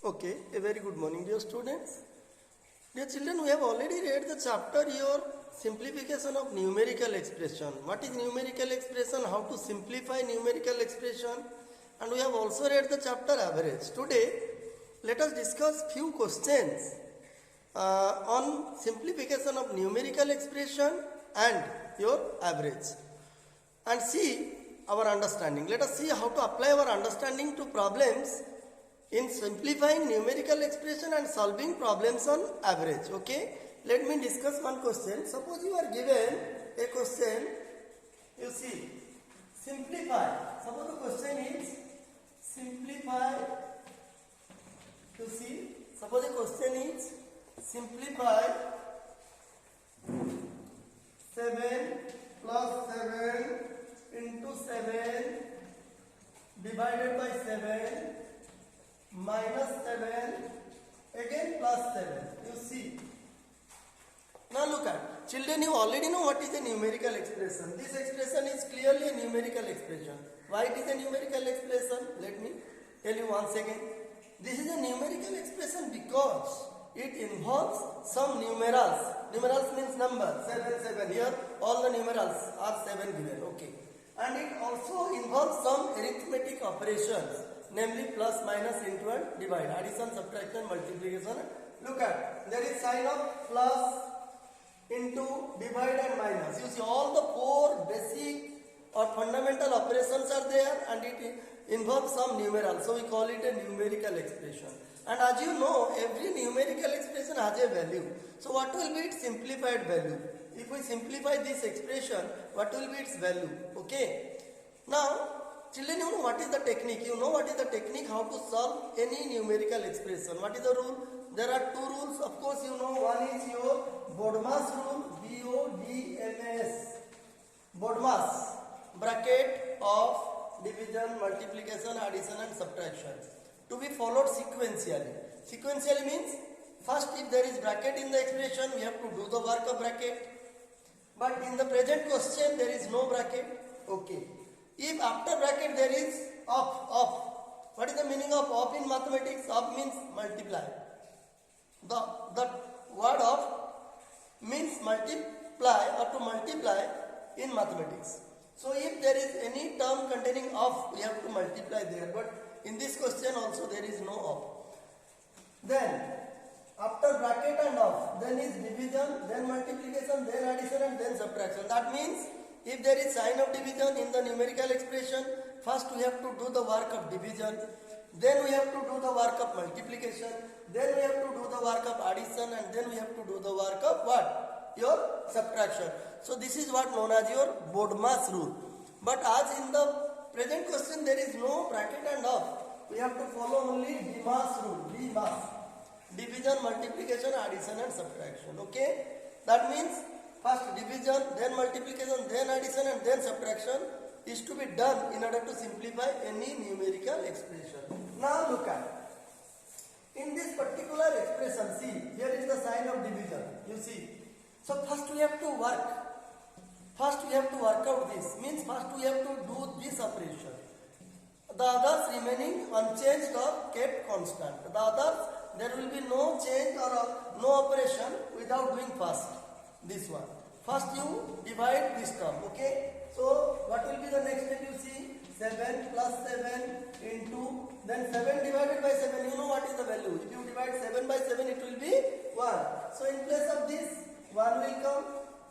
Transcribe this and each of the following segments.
Okay, a very good morning, dear students. Dear children, we have already read the chapter your simplification of numerical expression. What is numerical expression? How to simplify numerical expression? And we have also read the chapter average. Today, let us discuss few questions on simplification of numerical expression and your average. And see our understanding. Let us see how to apply our understanding to problems in simplifying numerical expression and solving problems on average. Okay, let me discuss one question. Suppose you are given a question, you see, simplify. Suppose the question is simplify. You see, suppose the question is simplify 7 plus 7 into 7 divided by 7 minus 7 again plus 7. You see. Now look at. Children, you already know what is a numerical expression. This expression is clearly a numerical expression. Why it is a numerical expression? Let me tell you once again. This is a numerical expression because it involves some numerals. Numerals means number. 7, 7. Here all the numerals are 7 given. Okay. And it also involves some arithmetic operations. Namely plus, minus, into and divide, addition, subtraction, multiplication. Look at, there is sign of plus, into, divide and minus. You see all the four basic or fundamental operations are there and it involves some numerals. So we call it a numerical expression. And as you know, every numerical expression has a value. So what will be its simplified value? If we simplify this expression, what will be its value? Okay. Now, children, you know what is the technique? You know what is the technique how to solve any numerical expression. What is the rule? There are two rules. Of course, you know one is your BODMAS rule. B-O-D-M-A-S. BODMAS. Bracket of division, multiplication, addition and subtraction. To be followed sequentially. Sequentially means first if there is bracket in the expression, we have to do the work of bracket. But in the present question, there is no bracket. Okay. If after bracket there is of. What is the meaning of in mathematics? Of means multiply. The word of means multiply or to multiply in mathematics. So if there is any term containing of, we have to multiply there. But in this question also there is no of. Then after bracket and of, then is division, then multiplication, then addition and then subtraction. That means if there is sign of division in the numerical expression, first we have to do the work of division, then we have to do the work of multiplication, then we have to do the work of addition and then we have to do the work of what? Your subtraction. So this is what known as your BODMAS rule. But as in the present question there is no bracket and of, we have to follow only BMAS rule. BMAS. Division, multiplication, addition and subtraction. Okay? That means first division, then multiplication, then addition and then subtraction is to be done in order to simplify any numerical expression. Now look at. In this particular expression, see, here is the sign of division. You see. So first we have to work. First we have to work out this. Means first we have to do this operation. The others remaining unchanged or kept constant. The others, there will be no change or no operation without doing first. This one. First you divide this term, okay? So what will be the next step? You see 7 plus 7 into, then 7 divided by 7, you know what is the value. If you divide 7 by 7, it will be 1. So in place of this, 1 will come,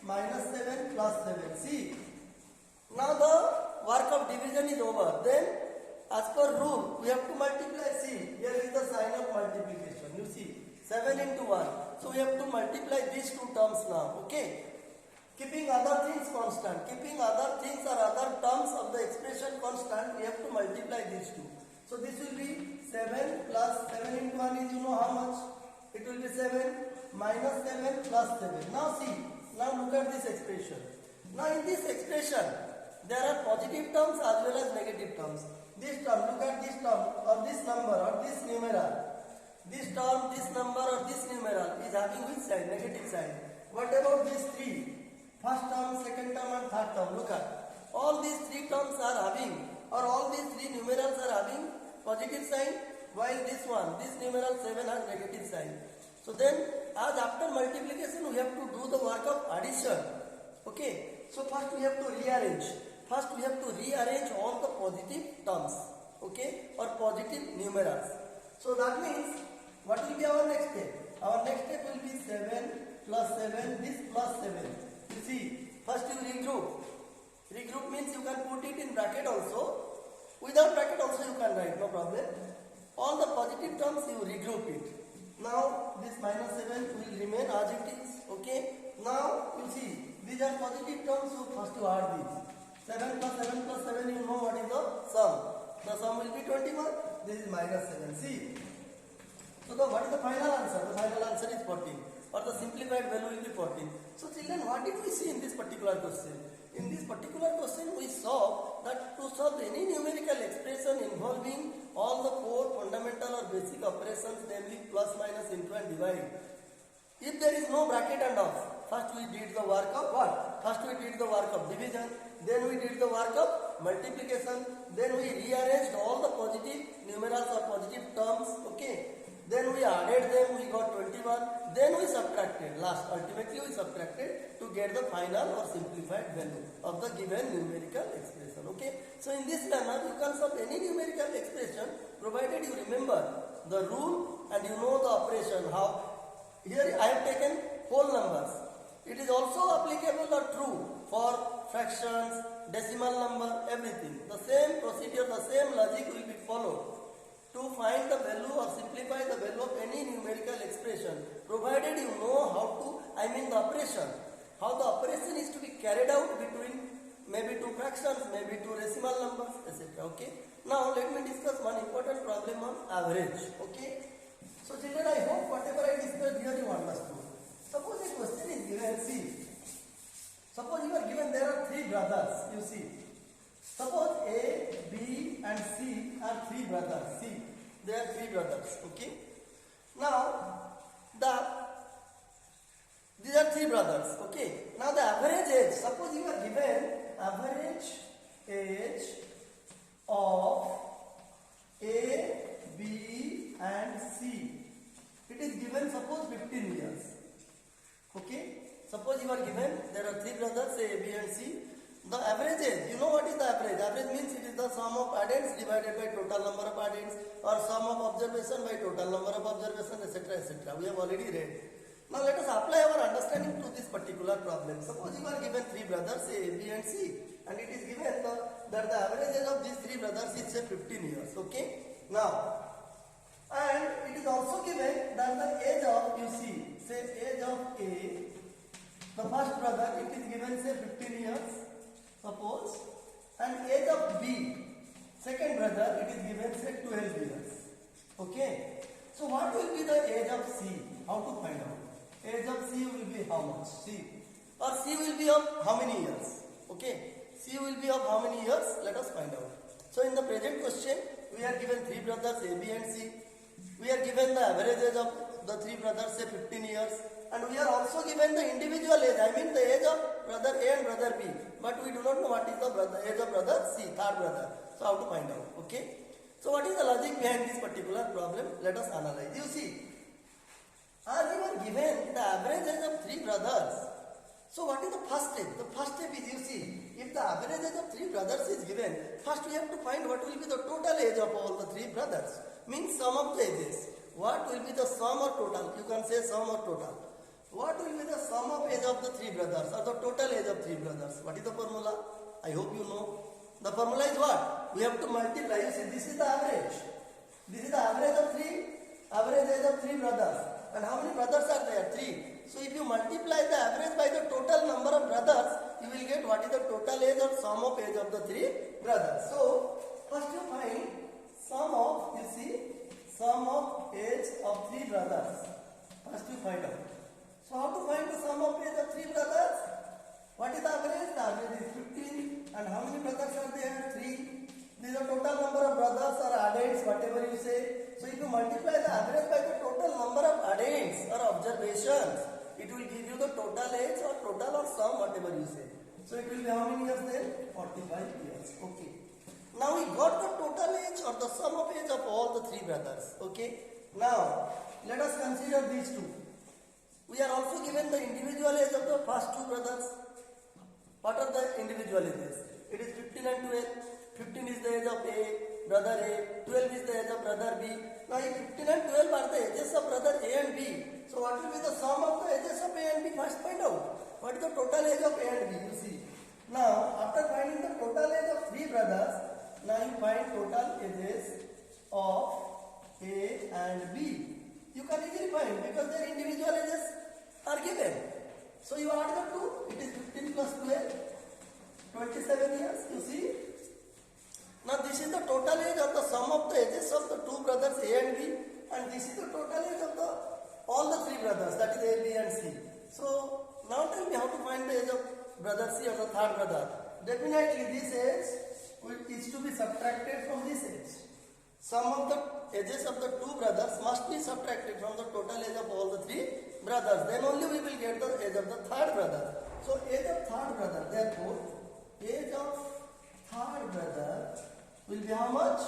minus 7 plus 7. See, now the work of division is over. Then as per rule, we have to multiply. See, here is the sign of multiplication. You see, 7 into 1. So we have to multiply these two terms now. Okay. Keeping other things constant. Keeping other things or other terms of the expression constant, we have to multiply these two. So this will be 7 plus 7 into 1 is, you know how much? It will be 7 minus 7 plus 7. Now see, now look at this expression. Now in this expression, there are positive terms as well as negative terms. This term, look at this term or this number or this numeral. This term, this number or this numeral is having which sign? Negative sign. What about these three? First term, second term and third term. Look at. All these three terms are having or all these three numerals are having positive sign. while this numeral 7 has negative sign. So then, as after multiplication, we have to do the work of addition. Okay. So first we have to rearrange. First we have to rearrange all the positive terms. Okay, or positive numerals. So that means, what will be our next step? Our next step will be 7 plus 7, this plus 7. You see, first you regroup. Regroup means you can put it in bracket also. Without bracket also you can write, no problem. All the positive terms you regroup it. Now this minus 7 will remain as it is. Okay. Now you see, these are positive terms, so first you add these. 7 plus 7 plus 7, you know what is the sum. The sum will be 21. This is minus 7. See. So what is the final answer? The final answer is 14. Or the simplified value will be 14. So children, what did we see in this particular question? In this particular question, we saw that to solve any numerical expression involving all the four fundamental or basic operations, namely plus, minus, into and divide, if there is no bracket and off, first we did the work of what? First we did the work of division, then we did the work of multiplication, then we rearranged all the positive numerals or positive terms, okay? Then we added them, we got 21, then we subtracted, ultimately we subtracted to get the final or simplified value of the given numerical expression, okay? So in this manner, you can solve any numerical expression provided you remember the rule and you know the operation, how. Here I have taken whole numbers. It is also applicable or true for fractions, decimal number, everything. The same procedure, the same logic will be followed to find the value or simplify the value of any numerical expression, provided you know the operation, how the operation is to be carried out between maybe two fractions, maybe two decimal numbers, etc. Okay. Now let me discuss one important problem on average. Okay. So children, I hope whatever I discussed here you understood. Suppose a question is given, see. Suppose you are given there are three brothers, you see. Suppose A, B and C are three brothers. See, they are three brothers. Okay. Now, these are three brothers. Okay. Now the average age. Suppose you are given average age of A, B and C. It is given suppose 15 years. Okay. Suppose you are given there are three brothers A, B and C. The average age, you know what is the average? Average means it is the sum of addends divided by total number of addends, or sum of observation by total number of observation, etc. etc. We have already read. Now let us apply our understanding to this particular problem. Suppose you are given three brothers A, B and C, and it is given that the average age of these three brothers is say 15 years. Okay. Now, and it is also given that the age of, you see, say age of A, the first brother, it is given say 15 years. Suppose, and age of B, second brother, it is given say 12 years. Okay. So what will be the age of C? How to find out? Age of C will be how much? C. Or C will be of how many years? Okay. C will be of how many years? Let us find out. So in the present question, we are given three brothers A, B and C. We are given the average age of the three brothers say 15 years. And we are also given the individual age, I mean the age of brother A and brother B. But we do not know what is the age of brother C, third brother. So how to find out? Okay. So what is the logic behind this particular problem? Let us analyze. You see, as you are given the average age of three brothers. So what is the first step? The first step is, you see, if the average age of three brothers is given, first we have to find what will be the total age of all the three brothers. Means sum of the ages. What will be the sum or total? You can say sum or total. What will be the sum of age of the three brothers, or the total age of three brothers? What is the formula? I hope you know. The formula is what? We have to multiply. You see, this is the average. This is the average age of three brothers. And how many brothers are there? Three. So if you multiply the average by the total number of brothers, you will get what is the total age or sum of age of the three brothers. So first you find sum of, you see, sum of age of three brothers. First you find out. So how to find the sum of age of three brothers? What is the average? The average is 15. And how many brothers are there? 3. This is the total number of brothers or addends, whatever you say. So if you multiply the average by the total number of addends or observations, it will give you the total age or total or sum, whatever you say. So it will be how many years then? 45 years. Okay. Now we got the total age or the sum of age of all the three brothers. Okay. Now let us consider these two. We are also given the individual age of the first two brothers. What are the individual ages? It is 15 and 12. 15 is the age of A, brother A. 12 is the age of brother B. Now, if 15 and 12 are the ages of brother A and B, so what will be the sum of the ages of A and B? First find out. What is the total age of A and B? You see. Now, after finding the total age of three brothers, now you find total ages of A and B. You can easily find because their individual ages are given. So you add the two, it is 15 plus 12, 27 years, you see. Now this is the total age of the sum of the ages of the two brothers A and B, and this is the total age of the all the three brothers, that is A, B and C. So now tell me how to find the age of brother C or the third brother. Definitely this age is to be subtracted from this age. Sum of the ages of the two brothers must be subtracted from the total age of all the three brothers. Then only we will get the age of the third brother. So age of third brother, therefore age of third brother will be how much?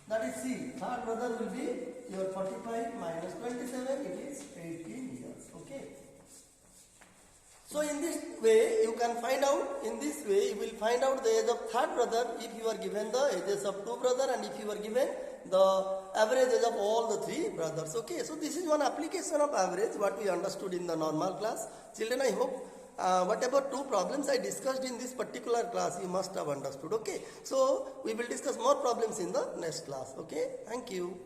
That is C. Third brother will be your 45 minus 27, it is 18 years. Okay. So in this way you can find out, in this way you will find out the age of third brother if you are given the ages of two brother and if you are given the average age of all the three brothers. Okay, so this is one application of average what we understood in the normal class. Children, I hope whatever two problems I discussed in this particular class you must have understood. Okay, so we will discuss more problems in the next class. Okay, thank you.